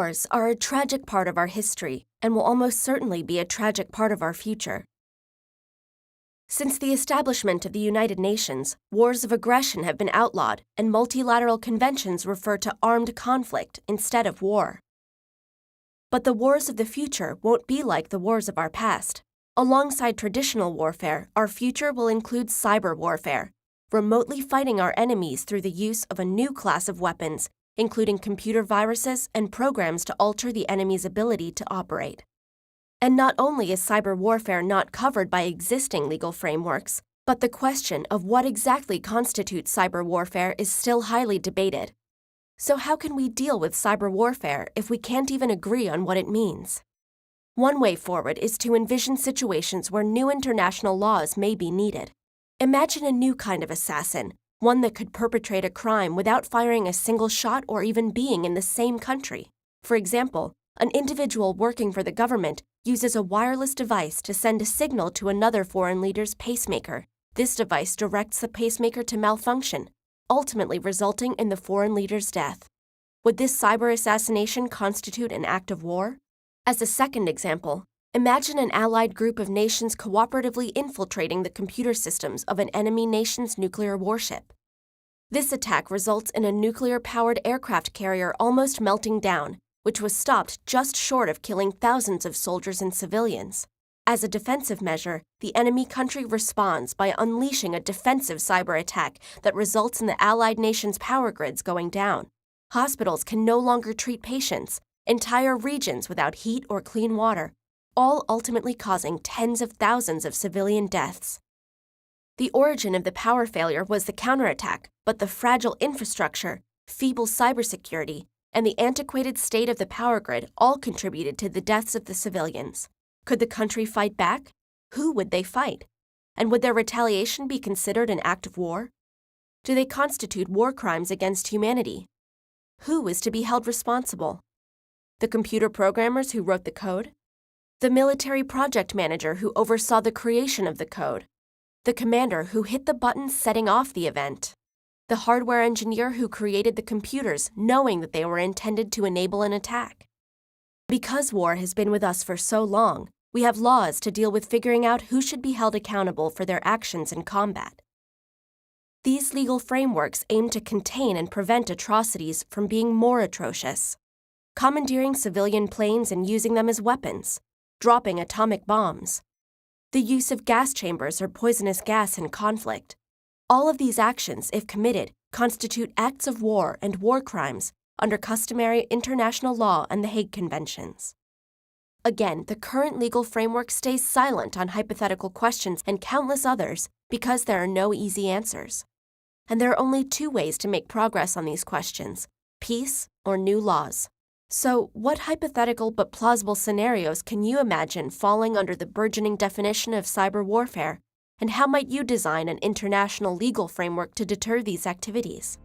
Wars are a tragic part of our history and will almost certainly be a tragic part of our future. Since the establishment of the United Nations, wars of aggression have been outlawed, and multilateral conventions refer to armed conflict instead of war. But the wars of the future won't be like the wars of our past. Alongside traditional warfare, our future will include cyber warfare, remotely fighting our enemies through the use of a new class of weapons, including computer viruses and programs to alter the enemy's ability to operate. And not only is cyber warfare not covered by existing legal frameworks, but the question of what exactly constitutes cyber warfare is still highly debated. So how can we deal with cyber warfare if we can't even agree on what it means? One way forward is to envision situations where new international laws may be needed. Imagine a new kind of assassin, one that could perpetrate a crime without firing a single shot or even being in the same country. For example, an individual working for the government uses a wireless device to send a signal to another foreign leader's pacemaker. This device directs the pacemaker to malfunction, ultimately resulting in the foreign leader's death. Would this cyber assassination constitute an act of war? As a second example, imagine an allied group of nations cooperatively infiltrating the computer systems of an enemy nation's nuclear warship. This attack results in a nuclear-powered aircraft carrier almost melting down, which was stopped just short of killing thousands of soldiers and civilians. As a defensive measure, the enemy country responds by unleashing a defensive cyber attack that results in the allied nation's power grids going down. Hospitals can no longer treat patients, entire regions without heat or clean water, all ultimately causing tens of thousands of civilian deaths. The origin of the power failure was the counterattack, but the fragile infrastructure, feeble cybersecurity, and the antiquated state of the power grid all contributed to the deaths of the civilians. Could the country fight back? Who would they fight? And would their retaliation be considered an act of war? Do they constitute war crimes against humanity? Who is to be held responsible? The computer programmers who wrote the code? The military project manager who oversaw the creation of the code? The commander who hit the button setting off the event? The hardware engineer who created the computers knowing that they were intended to enable an attack? Because war has been with us for so long, we have laws to deal with figuring out who should be held accountable for their actions in combat. These legal frameworks aim to contain and prevent atrocities from being more atrocious. Commandeering civilian planes and using them as weapons, dropping atomic bombs, the use of gas chambers or poisonous gas in conflict. All of these actions, if committed, constitute acts of war and war crimes under customary international law and the Hague Conventions. Again, the current legal framework stays silent on hypothetical questions and countless others because there are no easy answers. And there are only two ways to make progress on these questions: peace or new laws. So, what hypothetical but plausible scenarios can you imagine falling under the burgeoning definition of cyber warfare? And how might you design an international legal framework to deter these activities?